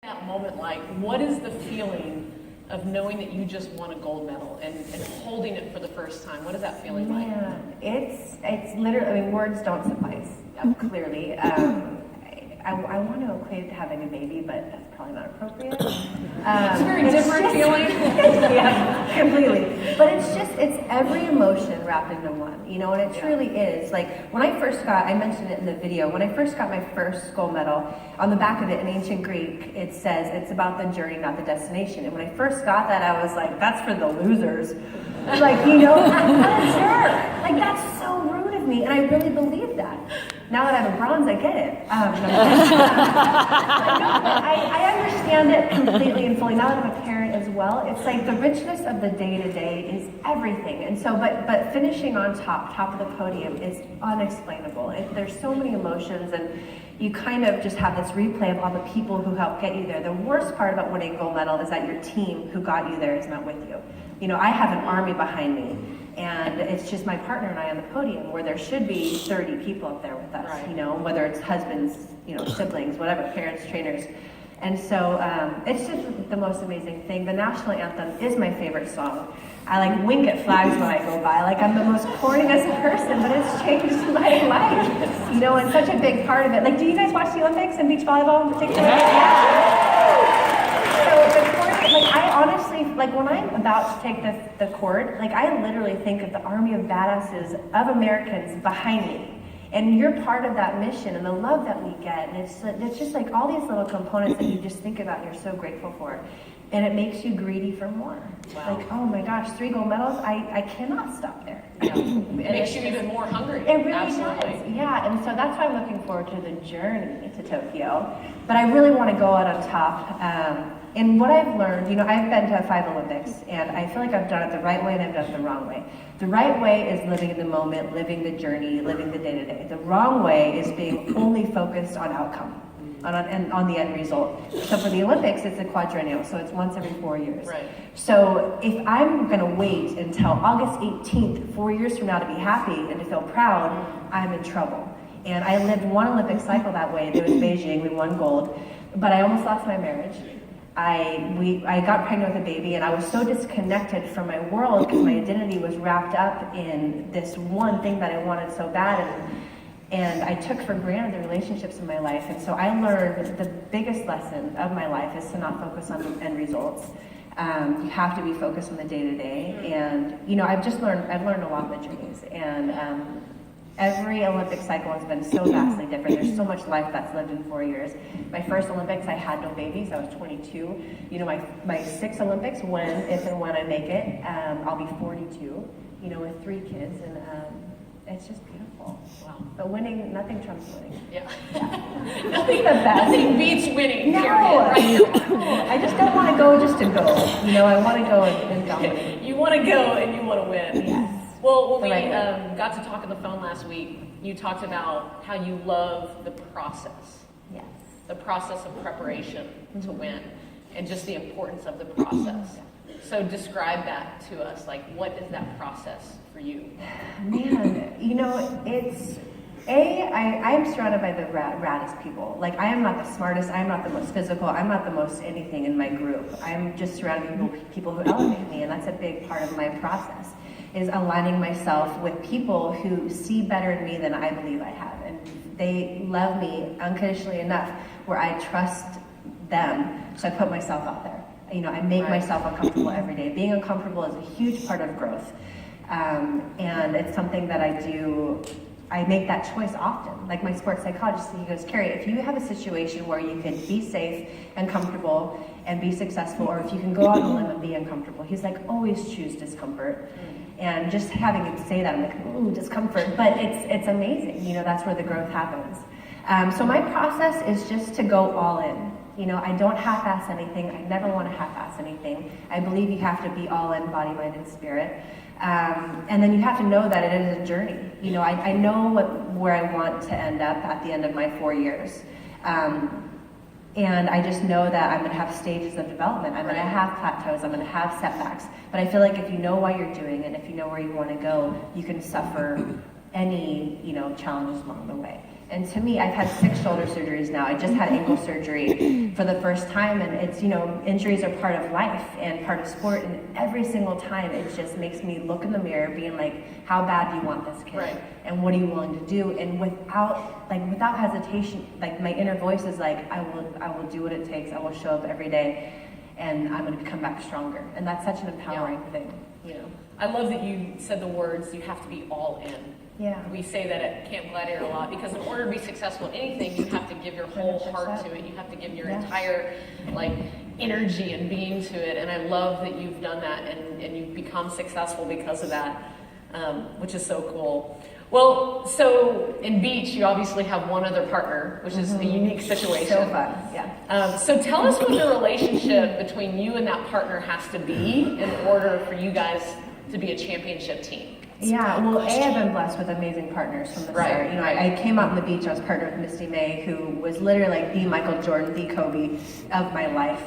That moment, like, what is the feeling of knowing that you just won a gold medal and holding it for the first time? What is that feeling like? It's literally, I mean, words don't suffice, clearly. I want to equate it to having a baby, but that's probably not appropriate. It's a very different feeling. Yeah, completely. But it's every emotion wrapped into one, you know, and it truly is. Like, when I first got, I mentioned it in the video, when I first got my first gold medal, on the back of it in ancient Greek, it says, it's about the journey, not the destination. And when I first got that, I was like, that's for the losers. Like, you know, what a jerk. Like, that's so rude of me. And I really believe that. Now that I have a bronze, I get it. I understand it completely and fully. Now that I'm a parent as well, it's like the richness of the day-to-day is everything. And so, but finishing on top of the podium is unexplainable. There's so many emotions, and you kind of just have this replay of all the people who helped get you there. The worst part about winning a gold medal is that your team who got you there is not with you. You know, I have an army behind me. And it's just my partner and I on the podium, where there should be 30 people up there with us, right. You know, whether it's husbands, you know, siblings, whatever, parents, trainers. And so it's just the most amazing thing. The national anthem is my favorite song. I like wink at flags when I go by. Like, I'm the most corniest person, but it's changed my life. You know, and such a big part of it. Like, do you guys watch the Olympics and beach volleyball in particular? Yeah. Like, I honestly, like, when I'm about to take the court, like, I literally think of the army of badasses of Americans behind me. And you're part of that mission and the love that we get. And it's just like all these little components that you just think about and you're so grateful for. And it makes you greedy for more. Wow. Like, oh my gosh, 3 gold medals, I cannot stop there. You know? It makes you even more hungry. It really does. Yeah, and so that's why I'm looking forward to the journey to Tokyo. But I really want to go out on top. And what I've learned, you know, I've been to 5 Olympics, and I feel like I've done it the right way and I've done it the wrong way. The right way is living in the moment, living the journey, living the day-to-day. The wrong way is being only focused on outcome, on the end result. So for the Olympics, it's a quadrennial, so it's once every 4 years. Right. So if I'm going to wait until August 18th, 4 years from now, to be happy and to feel proud, I'm in trouble. And I lived one Olympic cycle that way. It was Beijing, we won gold, but I almost lost my marriage. I got pregnant with a baby, and I was so disconnected from my world because my identity was wrapped up in this one thing that I wanted so bad, and I took for granted the relationships in my life. And so I learned the biggest lesson of my life is to not focus on the end results. You have to be focused on the day-to-day, and you know, I've learned along the journeys, and every Olympic cycle has been so vastly different. There's so much life that's lived in 4 years. My first Olympics, I had no babies. I was 22. You know, my 6th Olympics, if and when I make it, I'll be 42, you know, with 3 kids, and it's just beautiful. Wow. But winning, nothing trumps winning. Yeah. Nothing the best. Nothing beats winning, no. period. Right? I just don't want to go just to go. You know, I want to go and dominate. You want to go and you want to win. Yes. Well, when we got to talk on the phone last week, you talked about how you love the process. Yes. The process of preparation to win, and just the importance of the process. So describe that to us. Like, what is that process for you? Man, you know, I'm surrounded by the raddest people. Like, I am not the smartest, I am not the most physical, I'm not the most anything in my group. I'm just surrounded by people who elevate me, and that's a big part of my process, is aligning myself with people who see better in me than I believe I have. And they love me unconditionally enough where I trust them, so I put myself out there. You know, I make myself uncomfortable every day. Being uncomfortable is a huge part of growth. And it's something that I do. I make that choice often. Like my sports psychologist, he goes, Keri, if you have a situation where you can be safe and comfortable and be successful, or if you can go out on a limb and be uncomfortable, he's like, always choose discomfort. And just having him say that, I'm like, ooh, discomfort. But it's amazing. You know, that's where the growth happens. So my process is just to go all in. You know, I don't half-ass anything. I never want to half-ass anything. I believe you have to be all in, body, mind, and spirit. And then you have to know that it is a journey. You know, I know where I want to end up at the end of my 4 years. And I just know that I'm going to have stages of development. I'm going to have plateaus. I'm going to have setbacks. But I feel like if you know why you're doing it, if you know where you want to go, you can suffer any, you know, challenges along the way. And to me, I've had 6 shoulder surgeries now. I just had ankle surgery for the first time, and it's, injuries are part of life and part of sport, and every single time it just makes me look in the mirror being like, how bad do you want this kid? Right. And what are you willing to do? And without hesitation, like my inner voice is like, I will do what it takes. I will show up every day, and I'm going to come back stronger. And that's such an empowering thing, I love that you said the words, you have to be all in. Yeah. We say that at Camp Gladiator a lot, because in order to be successful in anything, you have to give your whole 100%. heart to it. You have to give your entire energy and being to it. And I love that you've done that, and you've become successful because of that, which is so cool. Well, so in beach, you obviously have one other partner, which is a unique situation. So fun, yeah. So tell us what the relationship between you and that partner has to be in order for you guys to be a championship team. Yeah, well, I've been blessed with amazing partners from the start. I came out on the beach, I was partnered with Misty May, who was literally like the Michael Jordan, the Kobe of my life,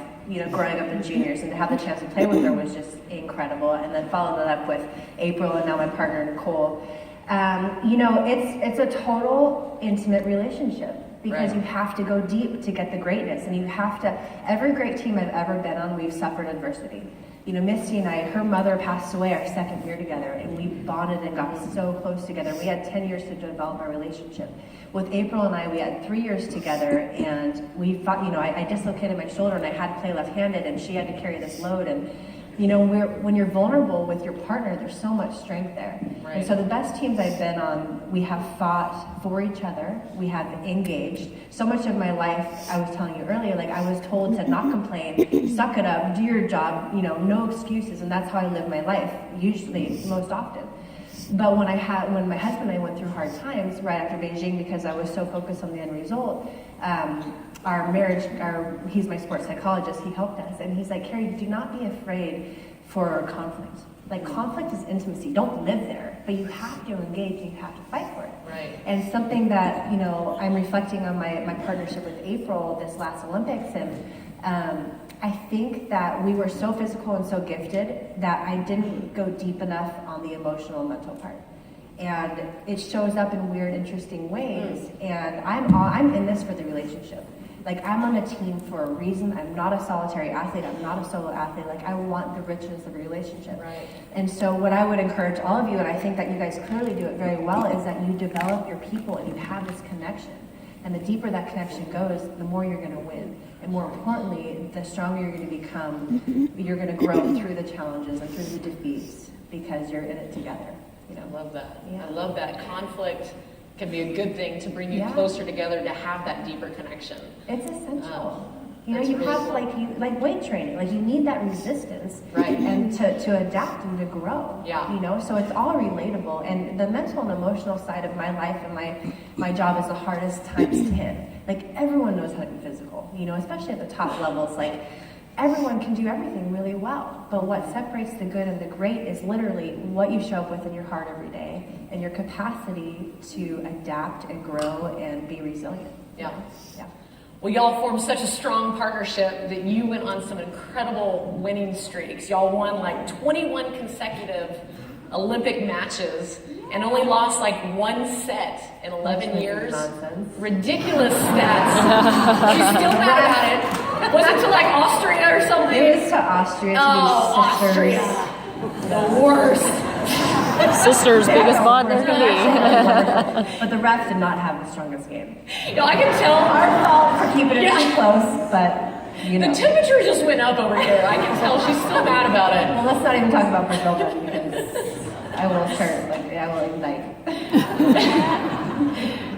growing up in juniors, and to have the chance to play with her was just incredible. And then followed that up with April, and now my partner, Nicole. It's a total intimate relationship, because you have to go deep to get the greatness, and you have to, every great team I've ever been on, we've suffered adversity. Misty and I, her mother passed away our second year together, and we bonded and got so close together. We had 10 years to develop our relationship. With April and I, we had 3 years together, and we fought, I dislocated my shoulder, and I had to play left-handed, and she had to carry this load, and when you're vulnerable with your partner, there's so much strength there. Right. And so the best teams I've been on, we have fought for each other. We have engaged. So much of my life, I was telling you earlier, I was told to not complain, suck it up, do your job, no excuses. And that's how I live my life, usually, most often. But when my husband and I went through hard times right after Beijing, because I was so focused on the end result, our marriage, he's my sports psychologist, he helped us, and he's like, Keri, do not be afraid for conflict. Conflict is intimacy. Don't live there, but you have to engage, you have to fight for it. Right. And something that, I'm reflecting on my partnership with April this last Olympics, and I think that we were so physical and so gifted that I didn't go deep enough on the emotional and mental part. And it shows up in weird, interesting ways, and I'm in this for the relationship. I'm on a team for a reason. I'm not a solitary athlete. I'm not a solo athlete. I want the richness of a relationship. Right. And so what I would encourage all of you, and I think that you guys clearly do it very well, is that you develop your people and you have this connection. And the deeper that connection goes, the more you're going to win. And more importantly, the stronger you're going to become. You're going to grow through the challenges and through the defeats, because you're in it together. I love that. Yeah. I love that. Conflict can be a good thing to bring you closer together, to have that deeper connection. It's essential. You That's have really cool. weight training. You need that resistance, right? And to adapt and to grow. Yeah. So it's all relatable. And the mental and emotional side of my life and my job is the hardest times 10. Everyone knows how to be physical. Especially at the top levels. Everyone can do everything really well, but what separates the good and the great is literally what you show up with in your heart every day, and your capacity to adapt and grow and be resilient. Yeah. Yeah. Well, y'all formed such a strong partnership that you went on some incredible winning streaks. Y'all won 21 consecutive Olympic matches and only lost one set in 11 years. Nonsense. Ridiculous stats. She's still mad about it. Was it to Austria or something? It was to Austria. Austria. The worst. Sister's biggest bond there can be. But the ref did not have the strongest game. I can tell. Our fault for keeping it too close, but The temperature just went up over here. I can tell she's still mad about it. Well, let's not even talk about Brazil then, because I will start, I will ignite.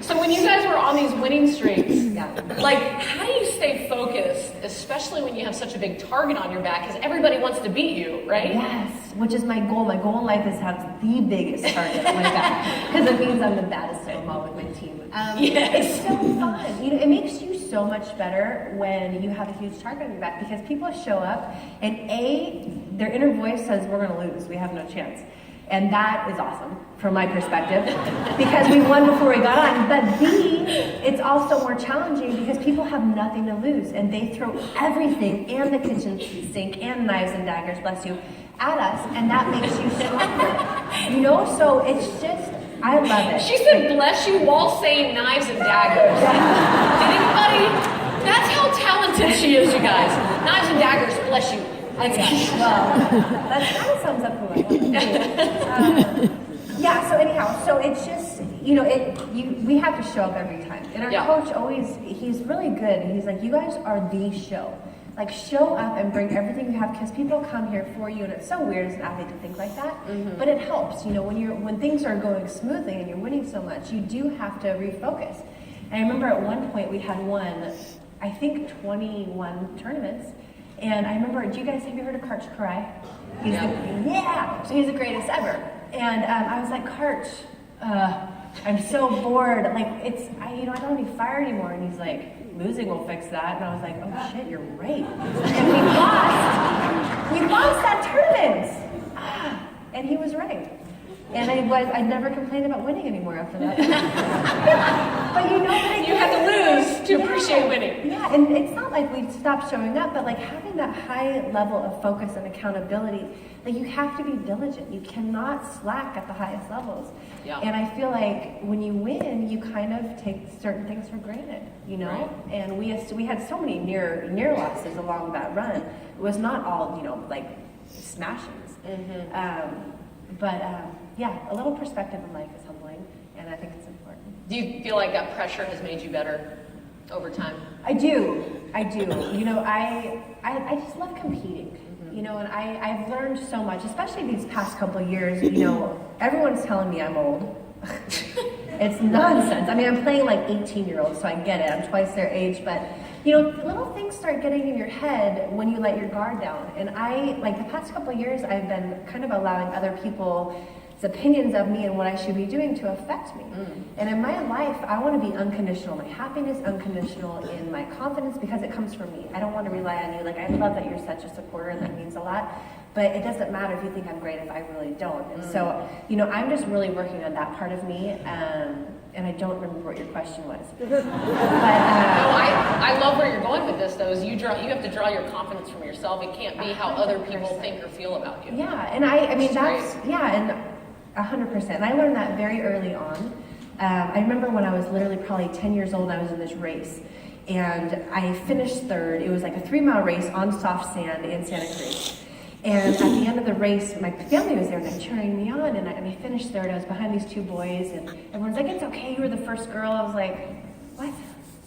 So when you guys were on these winning streaks, Yeah. How do you stay focused, especially when you have such a big target on your back, because everybody wants to beat you, right? Yes, which is my goal. My goal in life is to have the biggest target on my back, because it means I'm the baddest of them all with my team. Yes. It's so fun. It makes you so much better when you have a huge target on your back, because people show up and their inner voice says, we're going to lose. We have no chance. And that is awesome from my perspective, because we won before we got on. But B, it's also more challenging because people have nothing to lose, and they throw everything and the kitchen sink and knives and daggers, bless you, at us, and that makes you stronger. So it's just I love it. She said, bless you, while saying knives and daggers. Did anybody? That's how talented she is, you guys. Knives and daggers, bless you. Well, that kind of sums up who I am. Yeah, so anyhow, so it's just, we have to show up every time. And our coach always, he's really good. He's like, you guys are the show. Like, show up and bring everything you have, because people come here for you, and it's so weird as an athlete to think like that, but it helps. When things are going smoothly and you're winning so much, you do have to refocus. And I remember at one point we had won, I think, 21 tournaments. And I remember, have you heard of Karch Karai? So he's the greatest ever. And I was like, Karch, I'm so bored. Like, I don't need fire anymore. And he's like, losing will fix that. And I was like, oh shit, you're right. And we lost that tournament. And he was right. And I never complained about winning anymore after that. But you had to lose to appreciate winning. Yeah, and it's not like we stopped showing up, but like having that high level of focus and accountability, like you have to be diligent. You cannot slack at the highest levels. Yeah. And I feel like when you win, you kind of take certain things for granted, Right. And we had so many near losses along that run. It was not all, like smashes. Yeah, a little perspective in life is humbling, and I think it's important. Do you feel like that pressure has made you better over time? I do. I just love competing, and I've learned so much, especially these past couple of years. Everyone's telling me I'm old. It's nonsense. I mean, I'm playing like 18-year-olds, so I get it. I'm twice their age, but little things start getting in your head when you let your guard down. And the past couple of years, I've been kind of allowing other people's opinions of me and what I should be doing to affect me. And in my life, I want to be unconditional. My happiness, unconditional in my confidence, because it comes from me. I don't want to rely on you. Like, I love that you're such a supporter, and that means a lot. But it doesn't matter if you think I'm great if I really don't. And so, I'm just really working on that part of me. And I don't remember what your question was. But, I love where you're going with this, though, is you have to draw your confidence from yourself. It can't be how other people think or feel about you. Yeah, and and 100%. And I learned that very early on. I remember when I was literally probably 10 years old, I was in this race. And I finished third. It was like a 3-mile race on soft sand in Santa Cruz. And at the end of the race, my family was there and they're cheering me on, and I finished third. I was behind these 2 boys, and everyone's like, it's okay, you were the first girl. I was like, what?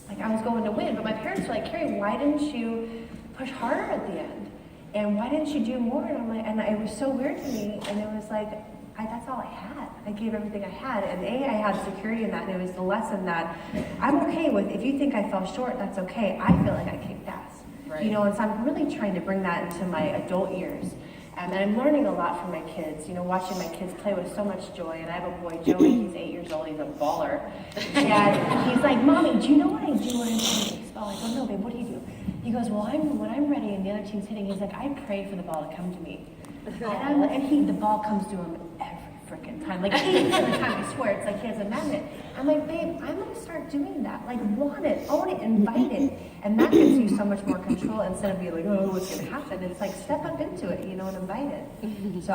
Like, I was going to win. But my parents were like, Keri, why didn't you push harder at the end? And why didn't you do more? And I'm like, and it was so weird to me, and it was like, that's all I had. I gave everything I had. And I had security in that, and it was the lesson that I'm okay with. If you think I fell short, that's okay. I feel like I kicked ass. Right. And so I'm really trying to bring that into my adult years. And I'm learning a lot from my kids, watching my kids play with so much joy. And I have a boy, Joey, he's 8 years old, he's a baller. And he's like, Mommy, do you know what I do when I'm playing baseball? I go, no, babe, what do you do? He goes, well, when I'm ready and the other team's hitting, he's like, I pray for the ball to come to me. And the ball comes to him every freaking time. Like, 80% of the time, I swear, it's like he has a magnet. I'm like, babe, I'm going to start doing that. Like, want it, own it, invite it. And that gives you so much more control instead of being like, oh, what's going to happen? It's like, step up into it, and invite it. So